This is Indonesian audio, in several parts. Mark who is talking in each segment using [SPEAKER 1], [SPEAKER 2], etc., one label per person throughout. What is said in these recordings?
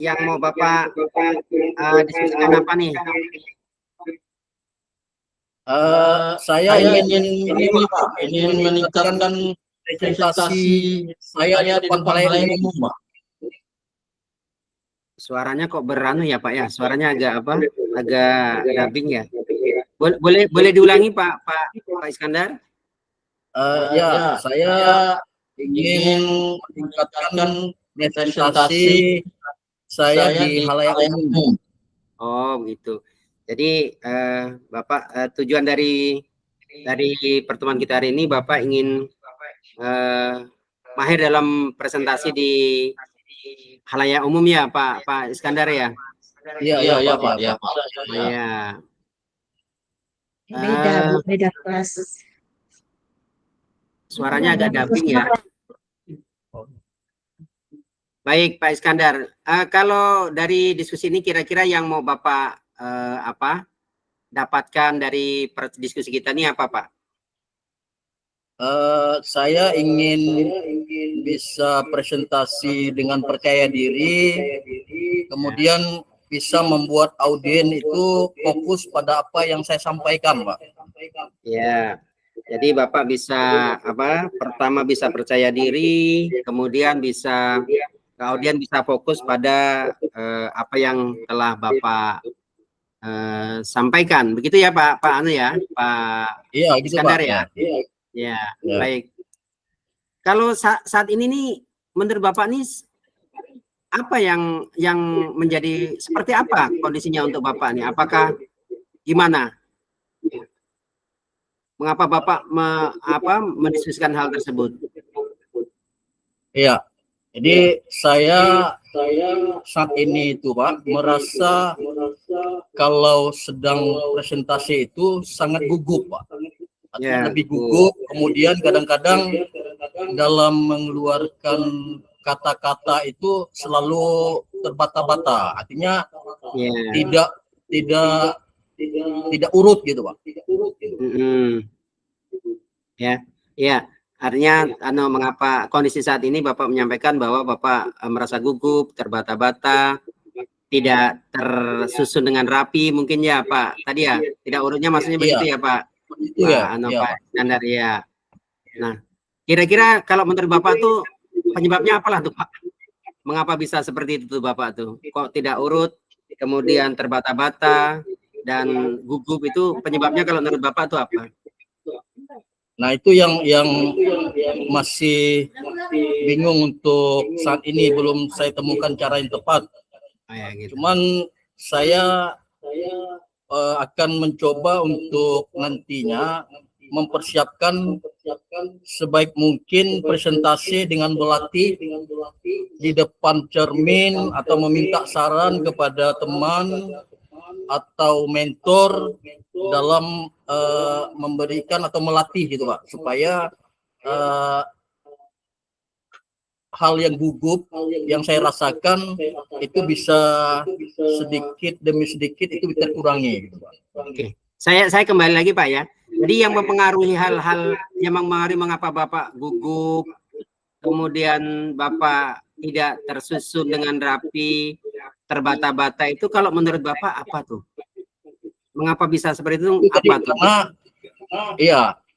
[SPEAKER 1] yang mau Bapak diskusikan apa nih?
[SPEAKER 2] Saya ingin meningkatkan presentasi saya di depan halayak umum, Pak.
[SPEAKER 1] Suaranya kok beranu ya Pak ya? Suaranya agak apa? Agak dubbing ya. Boleh diulangi Pak Iskandar?
[SPEAKER 2] Ya, saya ingin meningkatkan presentasi saya di halayak umum.
[SPEAKER 1] Oh gitu. Jadi Bapak tujuan dari pertemuan kita hari ini Bapak ingin mahir dalam presentasi di halayak umum ya Pak Iskandar ya?
[SPEAKER 2] Iya Pak.
[SPEAKER 1] Iya.
[SPEAKER 3] Beda kelas.
[SPEAKER 1] Suaranya agak dubbing ya. Baik Pak Iskandar, kalau dari diskusi ini kira-kira yang mau Bapak dapatkan dari diskusi kita ini apa Pak?
[SPEAKER 2] Saya ingin bisa presentasi dengan percaya diri, kemudian bisa membuat audien itu fokus pada apa yang saya sampaikan, Pak.
[SPEAKER 1] Ya, jadi Bapak bisa pertama bisa percaya diri, kemudian bisa audien bisa fokus pada apa yang telah Bapak sampaikan. Begitu ya Pak Anu ya, Pak Iskandar ya? Ya, baik. Kalau saat ini nih, menurut Bapak nih, apa yang menjadi seperti apa kondisinya untuk Bapak nih? Apakah gimana? Mengapa Bapak mendiskusikan hal tersebut?
[SPEAKER 2] Iya, jadi saya saat ini itu Pak merasa kalau sedang presentasi itu sangat gugup Pak. Artinya lebih gugup, kemudian kadang-kadang dalam mengeluarkan kata-kata itu selalu terbata-bata, artinya tidak urut gitu Pak.
[SPEAKER 1] Ya, artinya mengapa kondisi saat ini Bapak menyampaikan bahwa Bapak merasa gugup, terbata-bata, tidak tersusun dengan rapi mungkin ya Pak. Tadi ya, tidak urutnya maksudnya begitu ya Pak. Pak Iskandar ya. Nah, kira-kira kalau menurut Bapak tuh penyebabnya apalah tuh Pak? Mengapa bisa seperti itu tuh Bapak tuh? Kok tidak urut, kemudian terbata-bata dan gugup itu penyebabnya kalau menurut Bapak tuh apa?
[SPEAKER 2] Nah, itu yang masih bingung untuk saat ini, belum saya temukan cara yang tepat. Cuman saya akan mencoba untuk nantinya mempersiapkan sebaik mungkin presentasi dengan berlatih di depan cermin atau meminta saran kepada teman atau mentor dalam memberikan atau melatih gitu Pak, supaya hal yang gugup yang saya rasakan itu bisa sedikit demi sedikit itu bisa kurangi gitu Pak.
[SPEAKER 1] Oke. Saya kembali lagi Pak ya. Jadi yang mempengaruhi hal-hal yang mempengaruhi mengapa Bapak gugup, kemudian Bapak tidak tersusun dengan rapi, terbata-bata itu kalau menurut Bapak apa tuh? Mengapa bisa seperti itu? Apa tuh?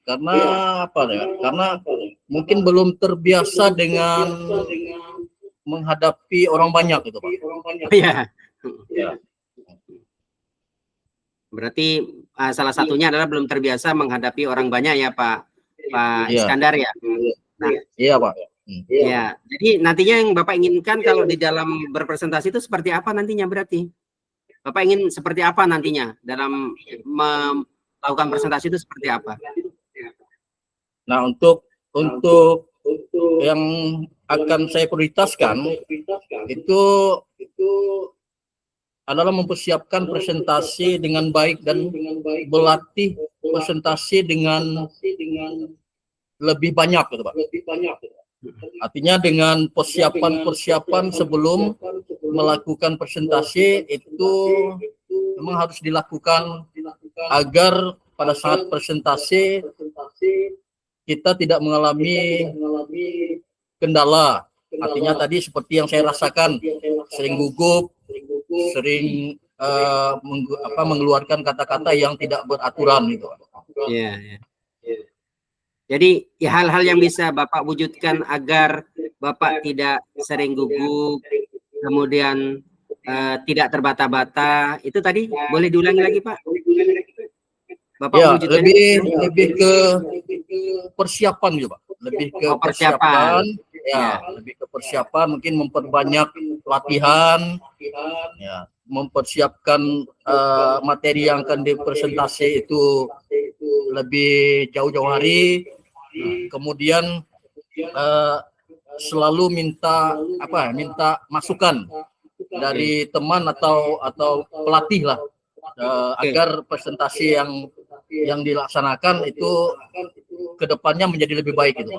[SPEAKER 2] Karena apa ya? Karena mungkin belum terbiasa dengan menghadapi orang banyak gitu Pak.
[SPEAKER 1] Iya. Berarti salah satunya adalah belum terbiasa menghadapi orang banyak ya Pak Iskandar ya.
[SPEAKER 2] Nah, iya Pak.
[SPEAKER 1] Ya, jadi nantinya yang Bapak inginkan kalau di dalam berpresentasi itu seperti apa nantinya berarti? Bapak ingin seperti apa nantinya dalam melakukan presentasi itu seperti apa?
[SPEAKER 2] Nah, untuk yang akan saya prioritaskan itu adalah mempersiapkan presentasi dengan baik dan berlatih presentasi dengan lebih banyak gitu Pak. Artinya dengan persiapan sebelum melakukan presentasi itu memang harus dilakukan agar pada saat presentasi kita tidak mengalami kendala. Artinya tadi seperti yang saya rasakan sering gugup, sering mengeluarkan kata-kata yang tidak beraturan gitu.
[SPEAKER 1] Iya, iya. Jadi ya, hal-hal yang bisa Bapak wujudkan agar Bapak tidak sering gugup, kemudian tidak terbata-bata, itu tadi boleh diulangi lagi Pak? Bapak
[SPEAKER 2] Ya,
[SPEAKER 1] wujudkan
[SPEAKER 2] lebih ke persiapan gitu Pak. Lebih ke persiapan. Ya, lebih ke persiapan, mungkin memperbanyak latihan, ya, mempersiapkan materi yang akan dipresentasi itu lebih jauh-jauh hari. Kemudian selalu minta masukan dari teman atau pelatih lah, agar presentasi yang dilaksanakan itu kedepannya menjadi lebih baik gitu.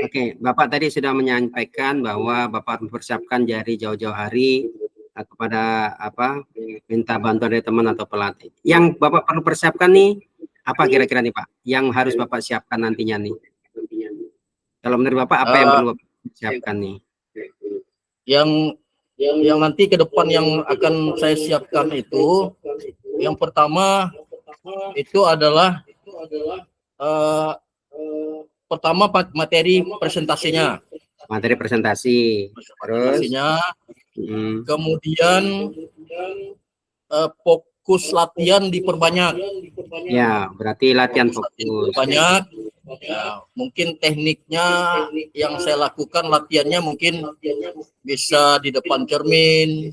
[SPEAKER 1] Oke, Bapak tadi sudah menyampaikan bahwa Bapak mempersiapkan dari jauh-jauh hari kepada minta bantuan dari teman atau pelatih. Yang Bapak perlu persiapkan nih apa kira-kira nih Pak? Yang harus Bapak siapkan nantinya nih? Kalau menurut Bapak apa yang perlu Bapak siapkan nih?
[SPEAKER 2] Yang nanti ke depan yang akan saya siapkan itu, yang pertama itu adalah pertama materi presentasinya.
[SPEAKER 1] Materi presentasi.
[SPEAKER 2] Presentasinya. Kemudian fokus latihan diperbanyak.
[SPEAKER 1] Ya, berarti latihan fokus.
[SPEAKER 2] Banyak. Ya, mungkin tekniknya yang saya lakukan latihannya mungkin bisa di depan cermin,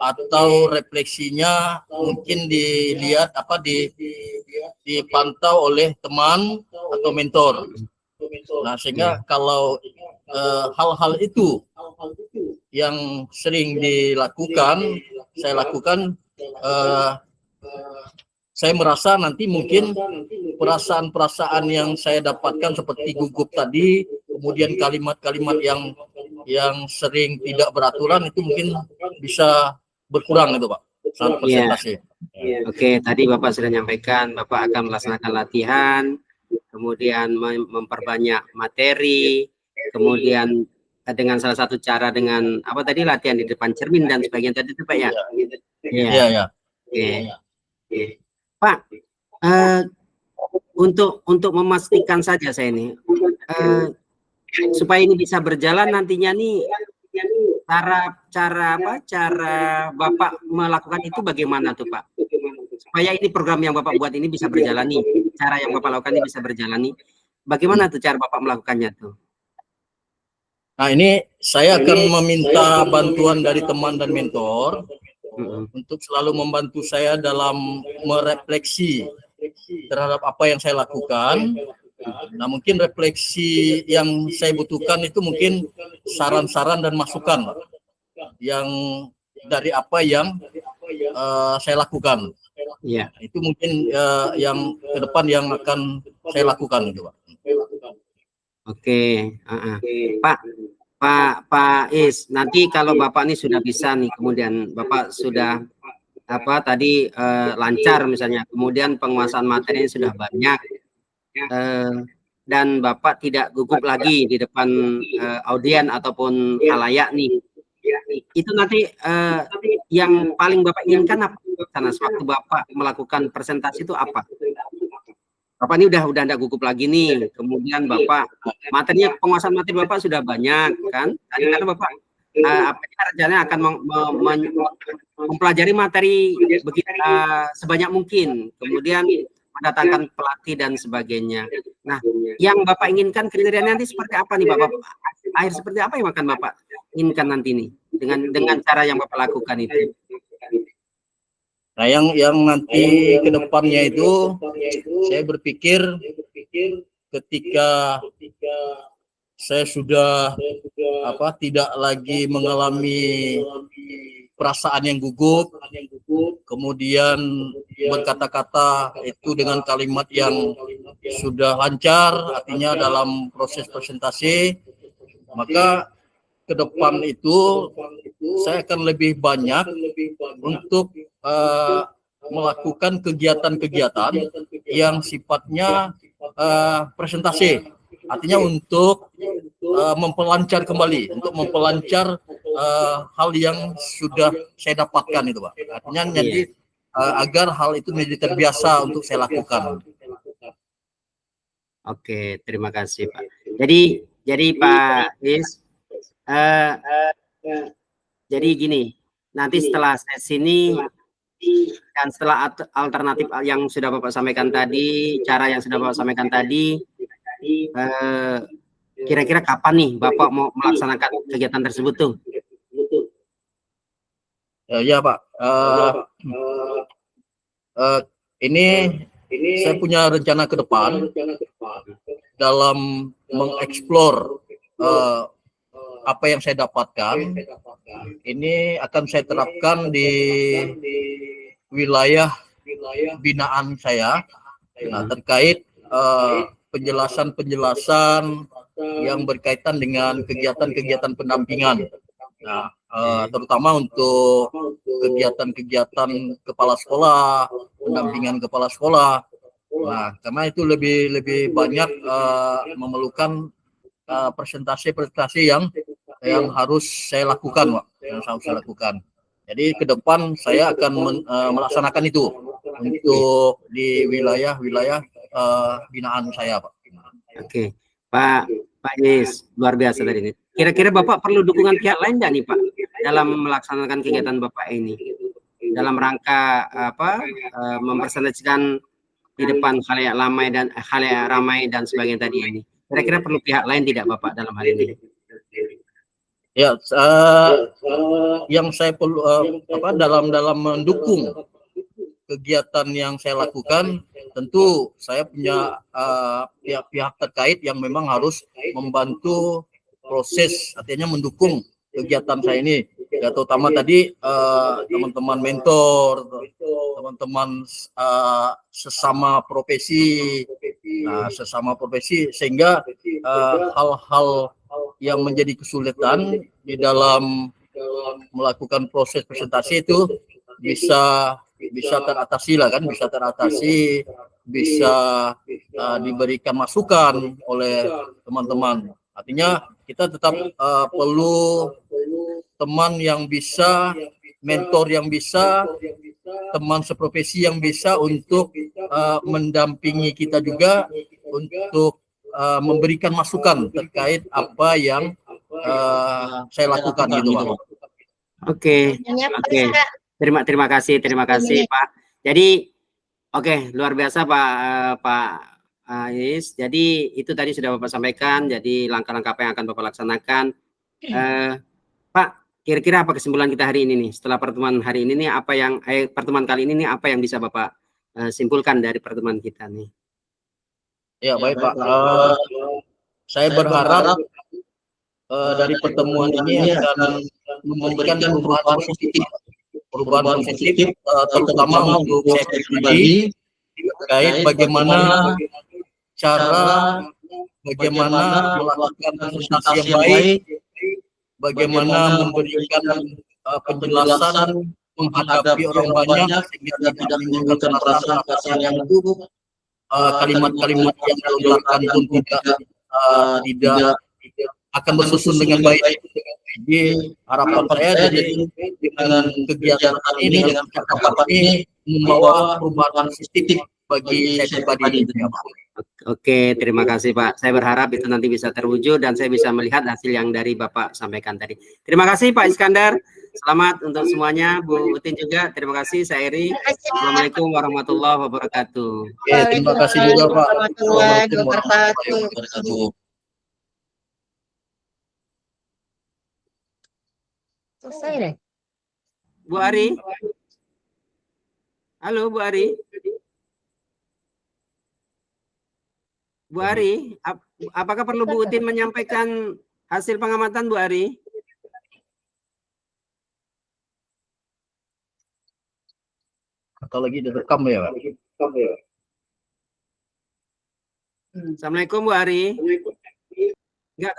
[SPEAKER 2] atau refleksinya mungkin dilihat dipantau oleh teman atau mentor. Nah, sehingga kalau hal-hal itu yang sering saya lakukan, saya merasa nanti mungkin perasaan-perasaan yang saya dapatkan seperti gugup tadi, kemudian kalimat-kalimat yang sering tidak beraturan itu mungkin bisa berkurang itu Pak saat presentasi.
[SPEAKER 1] Oke, tadi Bapak sudah menyampaikan Bapak akan melaksanakan latihan, kemudian memperbanyak materi, kemudian dengan salah satu cara dengan apa tadi, latihan di depan cermin dan sebagainya tadi itu Pak ya?
[SPEAKER 2] Iya.
[SPEAKER 1] Oke. Pak, untuk memastikan saja saya ini, supaya ini bisa berjalan nantinya nih, cara Bapak melakukan itu bagaimana tuh Pak? Supaya ini program yang Bapak buat ini bisa berjalan nih, cara yang Bapak lakukan ini bisa berjalan nih, bagaimana tuh cara Bapak melakukannya tuh?
[SPEAKER 2] Nah, ini saya akan meminta bantuan dari teman dan mentor untuk selalu membantu saya dalam merefleksi terhadap apa yang saya lakukan. Nah, mungkin refleksi yang saya butuhkan itu mungkin saran-saran dan masukan yang dari apa yang saya lakukan.
[SPEAKER 1] Ya.
[SPEAKER 2] Itu mungkin yang ke depan yang akan saya lakukan gitu Pak.
[SPEAKER 1] Oke, Pak Is, nanti kalau Bapak ini sudah bisa nih, kemudian Bapak sudah tadi lancar misalnya, kemudian penguasaan materinya sudah banyak, dan Bapak tidak gugup lagi di depan audien ataupun khalayak nih, itu nanti yang paling Bapak inginkan apa? Karena sewaktu Bapak melakukan presentasi itu apa? Bapak ini udah enggak gugup lagi nih, kemudian Bapak materinya, penguasaan materi Bapak sudah banyak kan? Tadi kan Bapak rencananya akan mempelajari materi sebanyak mungkin, kemudian mendatangkan pelatih dan sebagainya. Nah, yang Bapak inginkan kriterianya nanti seperti apa nih Bapak? Akhir seperti apa yang akan Bapak inginkan nanti nih dengan cara yang Bapak lakukan itu?
[SPEAKER 2] Nah, yang nanti ke depannya itu saya berpikir ketika saya sudah tidak lagi mengalami perasaan yang gugup, kemudian berkata-kata itu dengan kalimat yang sudah lancar, artinya dalam proses presentasi, maka ke depan itu saya akan lebih banyak untuk melakukan kegiatan-kegiatan yang sifatnya presentasi, artinya untuk memperlancar kembali, untuk memperlancar hal yang sudah saya dapatkan itu, Pak. Artinya jadi agar hal itu menjadi terbiasa untuk saya lakukan.
[SPEAKER 1] Oke, terima kasih Pak. Jadi Pak Is, jadi gini, nanti setelah sesi ini dan setelah alternatif yang sudah Bapak sampaikan tadi, cara yang sudah Bapak sampaikan tadi, kira-kira kapan nih Bapak mau melaksanakan kegiatan tersebut tuh?
[SPEAKER 2] Ya Pak, ini saya punya rencana ke depan dalam mengeksplor apa yang saya dapatkan. Ini akan saya terapkan di wilayah binaan saya, terkait penjelasan-penjelasan yang berkaitan dengan kegiatan-kegiatan pendampingan. Nah, terutama untuk kegiatan-kegiatan kepala sekolah, pendampingan kepala sekolah. Nah, karena itu lebih banyak memerlukan presentasi-presentasi yang harus saya lakukan, Pak, yang harus saya lakukan. Jadi ke depan saya akan melaksanakan itu untuk di wilayah-wilayah binaan saya, Pak.
[SPEAKER 1] Oke, Pak Is, luar biasa tadi ini. Kira-kira Bapak perlu dukungan pihak lain nggak nih Pak dalam melaksanakan kegiatan Bapak ini? Dalam rangka mempresentasikan di depan khalayak ramai dan sebagainya tadi ini. Kira-kira perlu pihak lain tidak Bapak dalam hal ini?
[SPEAKER 2] Ya, yang saya perlu dalam mendukung kegiatan yang saya lakukan, tentu saya punya pihak-pihak terkait yang memang harus membantu proses, artinya mendukung kegiatan saya ini. Ya, terutama tadi teman-teman mentor, teman-teman sesama profesi, sehingga hal-hal yang menjadi kesulitan di dalam melakukan proses presentasi itu bisa teratasi lah kan, bisa diberikan masukan oleh teman-teman. Artinya kita tetap perlu teman yang bisa, mentor yang bisa, teman seprofesi yang bisa untuk mendampingi kita juga untuk memberikan masukan terkait apa yang saya lakukan gitu, Pak.
[SPEAKER 1] Oke. Terima kasih Pak. Jadi luar biasa Pak Is. Jadi itu tadi sudah Bapak sampaikan. Jadi langkah-langkah apa yang akan Bapak laksanakan. Pak, kira-kira apa kesimpulan kita hari ini nih? Setelah pertemuan hari ini nih, pertemuan kali ini nih, apa yang bisa Bapak simpulkan dari pertemuan kita nih?
[SPEAKER 2] Ya baik Pak. Saya berharap dari pertemuan ini akan memberikan perubahan positif, terutama untuk saya pribadi, terkait bagaimana melakukan presentasi yang baik, bagaimana memberikan penjelasan menghadapi orang banyak sehingga tidak menimbulkan perasaan yang buruk, kalimat-kalimat yang dilontarkan pun tidak akan bersusun dengan baik. Jadi harapan saya dengan kegiatan ini, dengan percakapan ini, membawa perubahan positif bagi saya pribadi.
[SPEAKER 1] Oke, terima kasih Pak. Saya berharap itu nanti bisa terwujud dan saya bisa melihat hasil yang dari Bapak sampaikan tadi. Terima kasih Pak Iskandar. Selamat untuk semuanya, Bu Utin juga. Terima kasih, saya Eri. Assalamualaikum warahmatullahi wabarakatuh.
[SPEAKER 2] Terima kasih juga Pak.
[SPEAKER 3] Warahmatullahi wabarakatuh. Selesai deh.
[SPEAKER 1] Bu Ari. Halo Bu Ari. Bu Ari, apakah perlu Bu Utin menyampaikan hasil pengamatan Bu Ari?
[SPEAKER 2] Atau lagi direkam ya Pak?
[SPEAKER 1] Assalamualaikum Bu Ari. Enggak,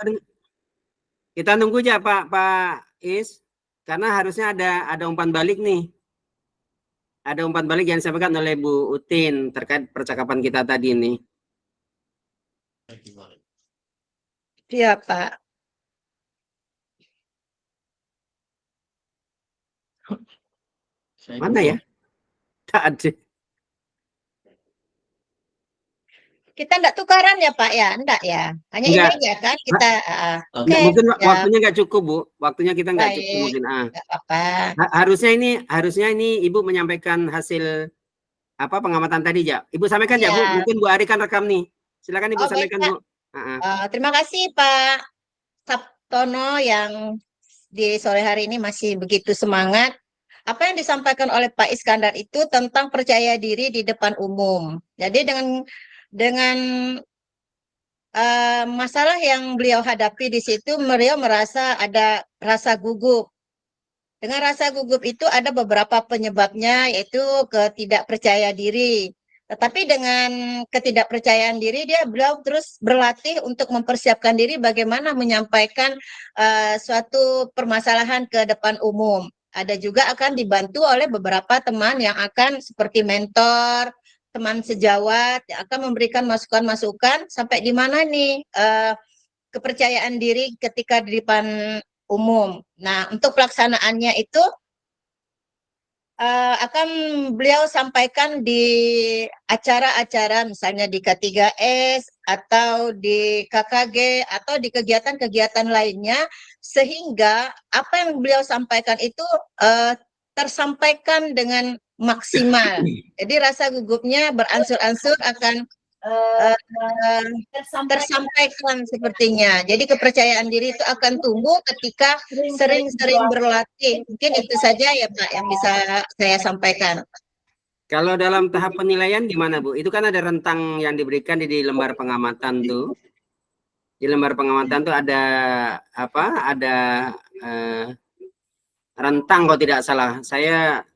[SPEAKER 1] kita nunggu aja Pak Is, karena harusnya ada umpan balik nih. Ada umpan balik yang disampaikan oleh Bu Utin terkait percakapan kita tadi ini.
[SPEAKER 3] Iya Pak.
[SPEAKER 1] Mana ya? Tak ada.
[SPEAKER 3] Kita enggak tukaran ya Pak ya? Enggak ya? Hanya ini
[SPEAKER 1] Enggak.
[SPEAKER 3] aja kan kita. Oke,
[SPEAKER 1] Enggak, mungkin
[SPEAKER 3] ya,
[SPEAKER 1] waktunya nggak cukup, Bu. Waktunya kita nggak cukup
[SPEAKER 3] baik.
[SPEAKER 1] mungkin.
[SPEAKER 3] Enggak apa-apa.
[SPEAKER 1] Harusnya ini Ibu menyampaikan hasil apa pengamatan tadi, ya. Ibu sampaikan ya, Bu.
[SPEAKER 3] Ya.
[SPEAKER 1] Mungkin Bu Ari kan rekam nih. Silakan Ibu
[SPEAKER 3] Oh, baik
[SPEAKER 1] sampaikan,
[SPEAKER 3] Pak.
[SPEAKER 1] Bu.
[SPEAKER 3] Terima kasih Pak Sabtono yang di sore hari ini masih begitu semangat. Apa yang disampaikan oleh Pak Iskandar itu tentang percaya diri di depan umum. Jadi dengan masalah yang beliau hadapi di situ, beliau merasa ada rasa gugup. Dengan rasa gugup itu ada beberapa penyebabnya, yaitu ketidakpercaya diri. Tetapi dengan ketidakpercayaan diri, beliau terus berlatih untuk mempersiapkan diri bagaimana menyampaikan suatu permasalahan ke depan umum. Ada juga akan dibantu oleh beberapa teman yang akan seperti mentor, teman sejawat, yang akan memberikan masukan-masukan sampai di mana nih kepercayaan diri ketika di depan umum. Nah, untuk pelaksanaannya itu akan beliau sampaikan di acara-acara misalnya di K3S atau di KKG atau di kegiatan-kegiatan lainnya, sehingga apa yang beliau sampaikan itu tersampaikan dengan maksimal. Jadi rasa gugupnya beransur-ansur akan tersampaikan sepertinya. Jadi kepercayaan diri itu akan tumbuh ketika sering-sering berlatih. Mungkin itu saja ya Pak yang bisa saya sampaikan.
[SPEAKER 1] Kalau dalam tahap penilaian gimana, Bu? Itu kan ada rentang yang diberikan di lembar pengamatan tuh. Di lembar pengamatan tuh ada apa? Ada rentang kalau tidak salah. Saya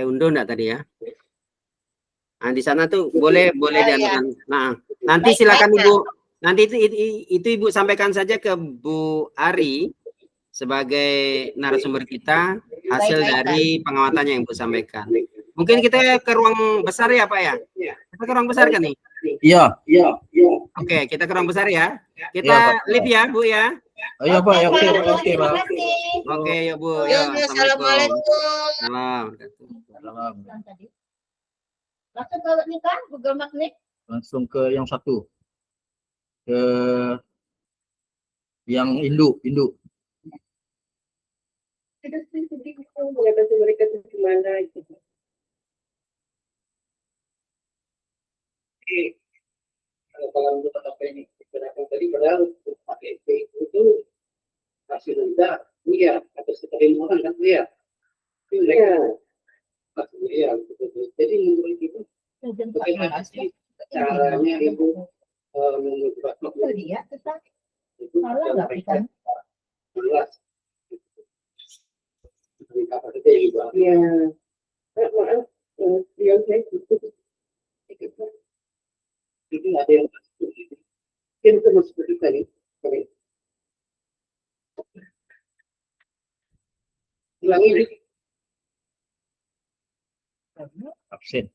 [SPEAKER 1] unduh enggak tadi ya? Nah, di sana tuh boleh dianukan. Nah, nanti silakan Ibu. Nanti itu Ibu sampaikan saja ke Bu Ari sebagai narasumber kita hasil dari pengawatannya yang Ibu sampaikan. Mungkin kita ke ruang besar ya, Pak ya? Kita ke ruang besar kan nih?
[SPEAKER 2] Iya.
[SPEAKER 1] Oke, kita ke ruang besar ya. Kita live ya, Bu ya.
[SPEAKER 2] Iya Pak, oke Pak.
[SPEAKER 1] Oke, yuk Bu.
[SPEAKER 3] Yuk,
[SPEAKER 1] Yuk,
[SPEAKER 3] assalamualaikum.
[SPEAKER 1] Salam.
[SPEAKER 3] Langsung ke ini kan Google Magnet.
[SPEAKER 2] Langsung ke yang satu. Ke yang induk.
[SPEAKER 4] Mengatasi mereka itu gimana gitu. Kalau untuk apa ini digunakan tadi padahal pakai P itu hasil rendah, iya atas keterlibatan kan iya. Iya. Iya, betul. Jadi menurut itu bagaimana sih caranya ibu mengubah
[SPEAKER 3] Dia tetap salah nggak kan?
[SPEAKER 4] jelas. Iya. Maaf, yang saya itu ada yang mungkin itu seperti tadi. Ulangi nih.
[SPEAKER 2] Absen.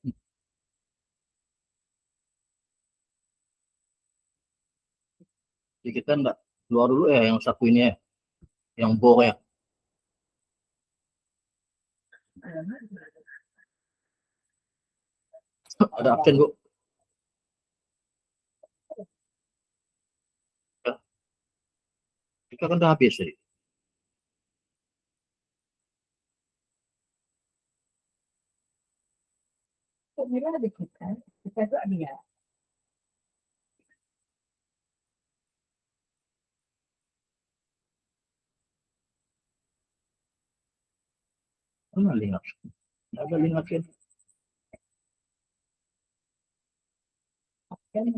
[SPEAKER 2] Jadi kita enggak keluar dulu ya yang satu ini ya. Yang bor ya. Ada absen, Bu. Ya. Kita kan udah habis tadi.
[SPEAKER 3] Mira ada kita tuh dia.
[SPEAKER 2] Mana link absen? Ada link absen.
[SPEAKER 3] Kan